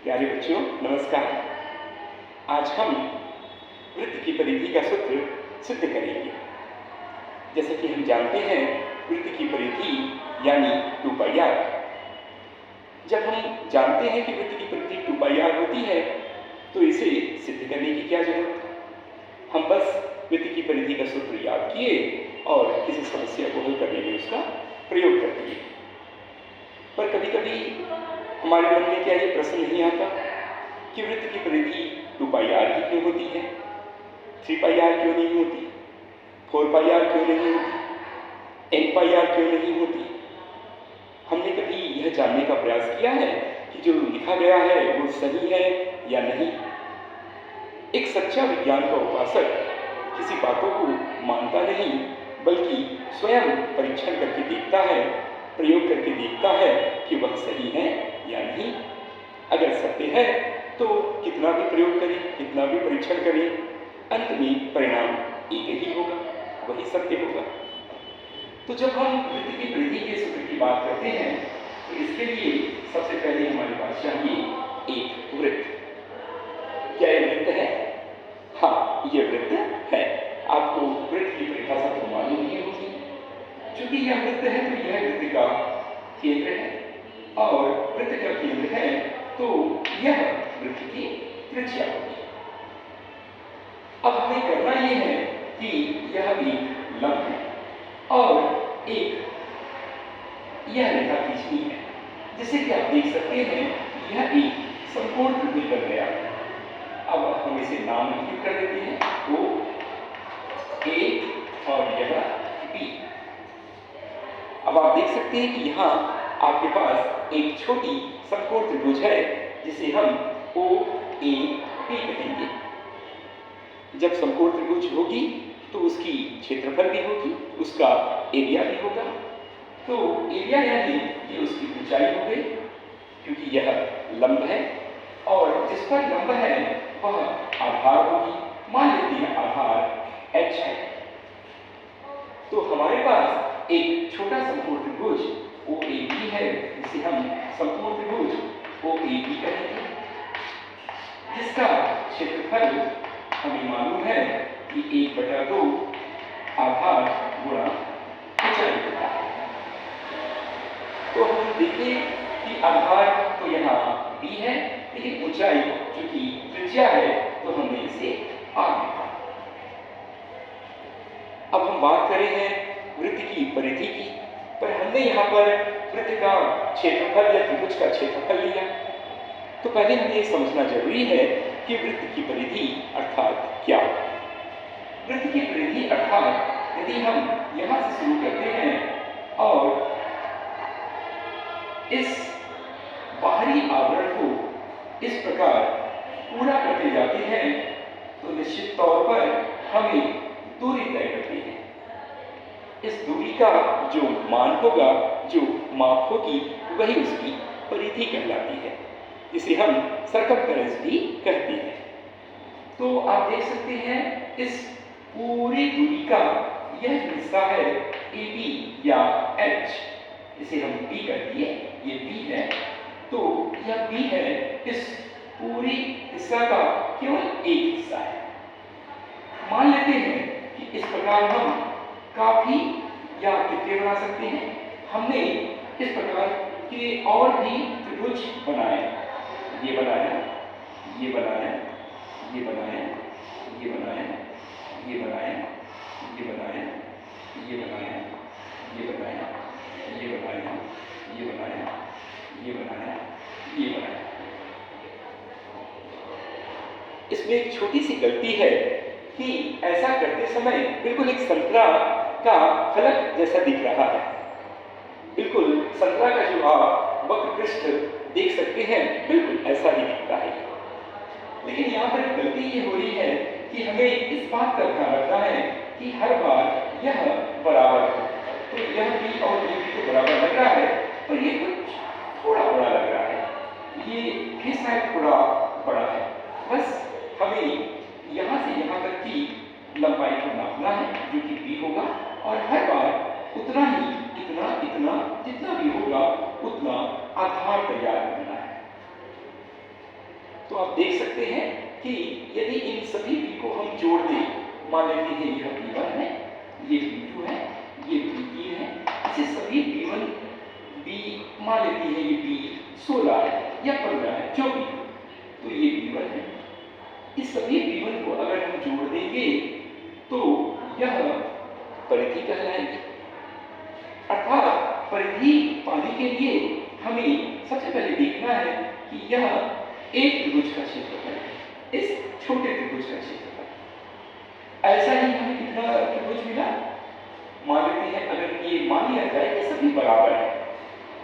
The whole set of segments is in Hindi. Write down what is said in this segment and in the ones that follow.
प्यारे बच्चों नमस्कार। आज हम वृत्त की परिधि का सूत्र सिद्ध करेंगे। जैसे कि हम जानते हैं वृत्त की परिधि यानी 2πr। जब हम जानते हैं कि वृत्त की परिधि 2πr होती है तो इसे सिद्ध करने की क्या जरूरत है। हम बस वृत्त की परिधि का सूत्र याद किए और किसी समस्या को हल करने में उसका प्रयोग कर दिए। पर कभी कभी हमारे मन में क्या ये प्रश्न नहीं आता कि वृत्त की परिधि 2πr ही क्यों होती है, 3πr क्यों नहीं होती, 4πr क्यों नहीं होती, nπr क्यों नहीं होती। हमने कभी यह जानने का प्रयास किया है कि जो लिखा गया है वो सही है या नहीं। एक सच्चा विज्ञान का उपासक किसी बातों को मानता नहीं बल्कि स्वयं परीक्षण करके देखता है, प्रयोग करके देखता है कि वह सही है या नहीं। अगर सत्य है तो कितना भी प्रयोग करें, कितना भी परीक्षण करें, अंत में परिणाम एक ही होगा, वही सत्य होगा। तो जब हम वृत्त की परिधि के सूत्र की बात करते हैं तो इसके लिए सबसे पहले हमारे पास चाहिए एक वृत्त। क्या यह वृत्त है? हाँ, यह वृत्त है। आपको वृत्त की परिभाषा तो मालूम ही होगी। चूंकि यह वृत्त है तो यह वृत्त का केंद्र है और वृत्त का केंद्र है तो यह वृत्त की त्रिज्या होगी। अब हमें करना यह है कि यह एक लंब है और एक यह रेखा खींचनी है। जैसे कि आप देख सकते हैं यह एक समकोण त्रिभुज बन गया है। अब हम इसे नाम अंकित कर देते हैं, O A और यह B। अब आप देख सकते हैं कि यहाँ आपके पास एक छोटी समकोण त्रिभुज है जिसे हम OAB कहेंगे। जब समकोण त्रिभुज होगी तो उसकी क्षेत्रफल भी होगी, उसका एरिया भी होगा। तो एरिया यानी ये उसकी ऊंचाई हो गई क्योंकि यह लंब है और जिस पर लंब है वह आधार होगी। मान लेते हैं आधार H है। तो हमारे पास एक छोटा समकोण त्रिभुज OAB है जिसे हम समकोण त्रिभुज OAB कहेंगे, जिसका क्षेत्रफल हमें मालूम है कि 1/2 आधार गुणा ऊंचाई होता है। तो हम देखें कि आधार तो यहाँ B है लेकिन ऊंचाई चूंकि त्रिज्या है तो हमने इसे R लिखा। अब हम बात करें हैं वृत्त की परिधि की, पर हमने यहाँ पर वृत्त का क्षेत्रफल या त्रिभुज का क्षेत्रफल लिया। तो पहले हमें यह समझना जरूरी है कि वृत्त की परिधि अर्थात क्या। वृत्त की परिधि अर्थात यदि हम यहाँ से शुरू करते हैं और इस बाहरी आवरण को इस प्रकार पूरा करते जाते हैं तो निश्चित तौर पर हमें दूरी तय करनी है। इस दूरी का जो मान होगा, जो माप होगी, वही उसकी परिधि कहलाती है, जिसे हम सर्कमफेरेंस भी कहते हैं। तो आप देख सकते हैं इस पूरी दूरी का यह हिस्सा है AB या H, इसे हम B कर दिए, ये B है। तो यह B है, इस पूरी हिस्सा का केवल एक हिस्सा है। मान लेते हैं कि इस प्रकार हम काफी या कितने बना सकते हैं। हमने इस प्रकार के और भी त्रिभुज बनाए, ये बनाया, ये बनाया, ये बनाया, ये बनाया, ये बनाया, ये बनाया, ये बनाया, ये बनाया, ये बनाया, ये बनाया, ये बनाया, ये बनाया। इसमें एक छोटी सी गलती है कि ऐसा करते समय बिल्कुल एक संतरा का फलक जैसा दिख रहा है। बिल्कुल संतरा का जो आप वक्र पृष्ठ देख सकते हैं बिल्कुल ऐसा ही दिखता है। लेकिन यहाँ पर एक गलती ये हो रही है कि हमें इस बात का ध्यान रखना है कि हर बार यह बराबर हो। तो यह भी और ये भी तो बराबर लग रहा है, पर ये कुछ थोड़ा बड़ा लग रहा है, ये भी शायद थोड़ा बड़ा है। बस हमें यहाँ से यहाँ तक की लंबाई को नापना है जो कि B होगा और हर बार उतना ही इतना इतना जितना भी होगा उतना आधार तैयार करना है। तो आप देख सकते हैं कि यदि इन सभी b को हम जोड़ दें, मान लेते हैं यह b1 है, ये b2 है, ये b3 है, इसे सभी b1 b मान लेते हैं ये b 16 है या 15 है, जो भी हो, तो ये b1 है। इस सभी b1 को अगर हम जोड़ देंगे तो यह परिधि कहलाएगी। अर्थात परिधि पाने के लिए हमें सबसे पहले देखना है कि यह एक त्रिभुज का क्षेत्रफल है, इस छोटे त्रिभुज का क्षेत्रफल। ऐसा ही हमें कितना त्रिभुज मिला, मान लेते हैं अगर ये मान लिया जाए कि सभी बराबर है,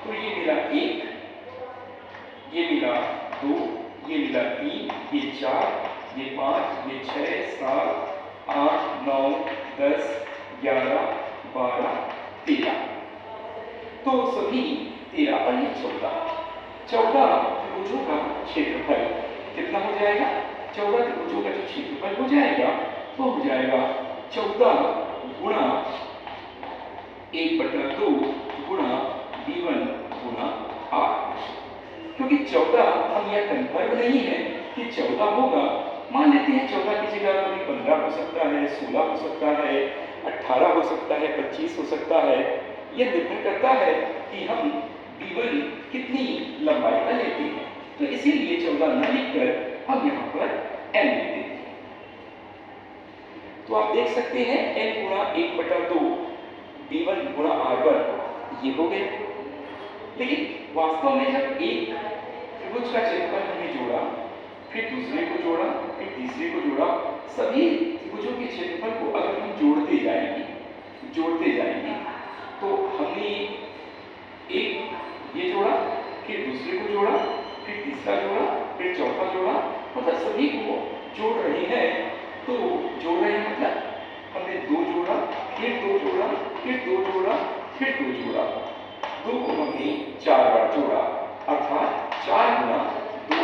तो ये मिला 1, ये मिला 2, ये मिला 3, ये 4, ये 5, ये 6, 7, 8, 9, 10, 11, 12, 13। तो सभी 13 और ये 14 त्रिभुजों का क्षेत्रफल कितना हो जाएगा? 14 त्रिभुजों का जो क्षेत्रफल हो जाएगा वो हो जाएगा 14 गुणा 1/2 गुणा b1 गुणा r। क्योंकि 14 हम यह कंफर्म नहीं है कि 14 होगा, मान लेते हैं 14 की जगह कभी 15 हो सकता है, 16 हो सकता है, 18 हो सकता है, 25 हो सकता है। यह निर्भर करता है कि हम b1 कितनी लंबाई का लेते हैं, तो इसीलिए 14 न लिखकर हम यहाँ पर n लिख देते हैं। तो आप देख सकते हैं n गुणा 1/2 b1 गुणा r1 ये हो गया। लेकिन वास्तव में जब एक त्रिभुज का क्षेत्रफल हमने जोड़ा, फिर दूसरे को जोड़ा, फिर तीसरे को जोड़ा, सभी त्रिभुजों के क्षेत्रफल को अगर हम जोड़ते जाएंगे तो हमने एक ये जोड़ा, फिर दूसरे को जोड़ा, फिर तीसरा जोड़ा, फिर चौथा जोड़ा, मतलब सभी को जोड़ रहे हैं। तो जोड़ रहे हैं मतलब हमने 2 जोड़ा, फिर 2 जोड़ा, फिर 2 जोड़ा, फिर 2 जोड़ा, 2 को हमने 4 बार जोड़ा, अर्थात 4 गुणा 2।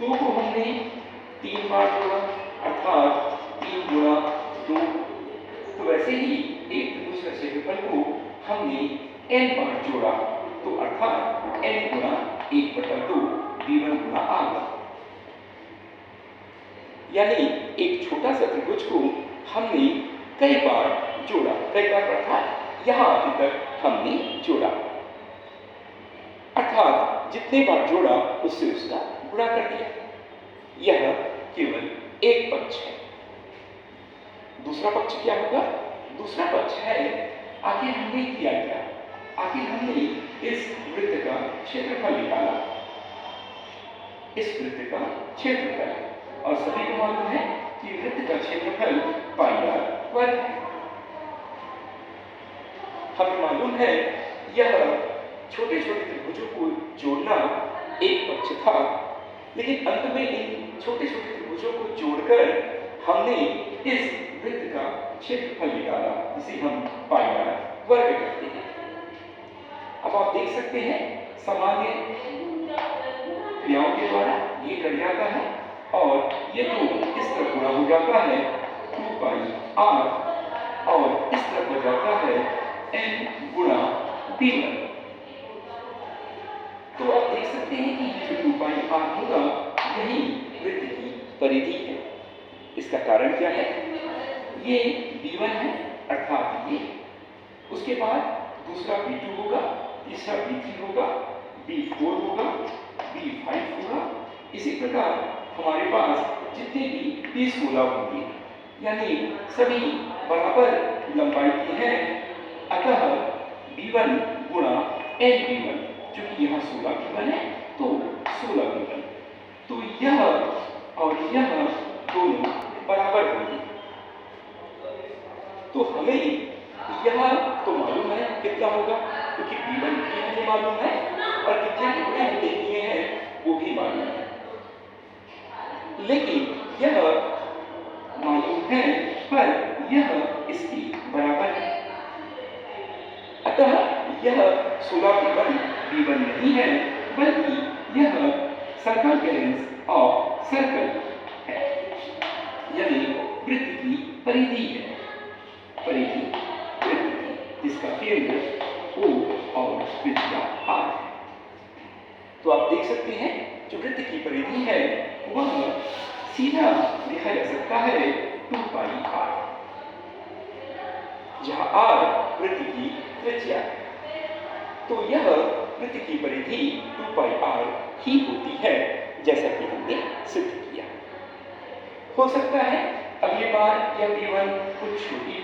2 को हमने 3 बार जोड़ा, अर्थात 3 गुणा 2। तो वैसे ही एक त्रिभुज का क्षेत्रफल को हमने n बार जोड़ा, तो अर्थात n गुणा 1/2 b1 गुणा r। यानी एक छोटा सा त्रिभुज को हमने कई बार जोड़ा, कई बार अर्थात यहाँ अभी तक हमने जोड़ा, अर्थात जितने बार जोड़ा उससे उसका गुणा कर दिया। यह केवल एक पक्ष है। दूसरा पक्ष क्या होगा? दूसरा पक्ष है आखिर हमने किया क्या? आखिर हमने इस वृत्त का क्षेत्रफल निकाला, इस वृत्त का क्षेत्रफल, और सभी को मालूम है कि वृत्त का क्षेत्रफल πr² है। हमें मालूम है यह छोटे छोटे त्रिभुजों को जोड़ना एक पक्ष था, लेकिन अंत में इन छोटे छोटे त्रिभुजों को जोड़कर हमने इस वृत्त का क्षेत्रफल निकाला, जिसे हम πr² कहते हैं। अब आप देख सकते हैं सामान्य क्रियाओं के द्वारा ये कट जाता है और ये तो इस तरफ गुणा हो जाता है 2πr, और इस तरफ हो जाता है n गुणा b1। तो आप देख सकते हैं कि ये जो 2πr होगा यही वृत्त की परिधि है। इसका कारण क्या है? ये b1 है, अर्थात ये, उसके बाद दूसरा b2 होगा, तीसरा b3 होगा, b4 होगा, b5 होगा। इसी प्रकार हमारे पास जितने भी b16 होंगे, यानी सभी बराबर लंबाई के हैं। अतः b1 गुणा nb1, क्योंकि यहाँ 16 b1 है तो 16 b1, तो यह और यह दोनों बराबर होंगे। तो हमें यह तो मालूम है कितना होगा, क्योंकि b1 भी हमें मालूम है और कितने टुकड़े हमने किए हैं वो भी मालूम है, लेकिन यह मालूम है पर यह इसकी बराबर है। अतः यह 16 b1 नहीं है, बल्कि यह सर्कमफेरेंस ऑफ सर्कल है, यानी वृत्त की परिधि है, परिधि वृत्त की, जिसका केंद्र O और त्रिज्या R है। तो आप देख सकते हैं जो वृत्त की परिधि है वह सीधा लिखा जा सकता है 2 पाई r, जहां r वृत्त की त्रिज्या है। तो यह वृत्त की परिधि 2 पाई r ही होती है, जैसा कि हमने सिद्ध किया। हो सकता है अगली बार यह p1 कुछ छोटी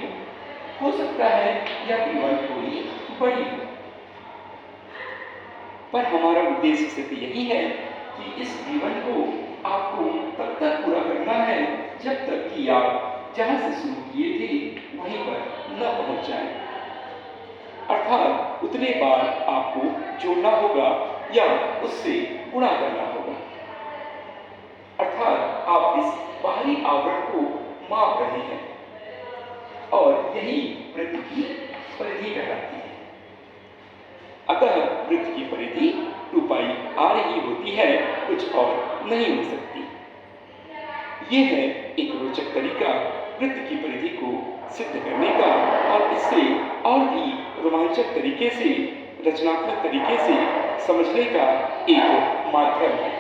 हो सकता है यह p1 थोड़ी बड़ी हो, पर हमारा उद्देश्य सिर्फ यही है कि इस p1 को आपको तब तक पूरा करना है जब तक कि आप जहां से शुरू किए थे वहीं पर न पहुंच जाएं। अर्थात उतने बार आपको जोड़ना होगा या उससे गुणा करना होगा। अर्थात आप इस बाहरी आवरण को माप रहे हैं और यही वृत्त की परिधि कहलाती है। अतः वृत्त की परिधि 2 पाई r ही होती है, कुछ और नहीं हो सकती। यह है एक रोचक तरीका वृत्त की परिधि को सिद्ध करने का, और इससे और भी रोमांचक तरीके से, रचनात्मक तरीके से समझने का एक माध्यम है।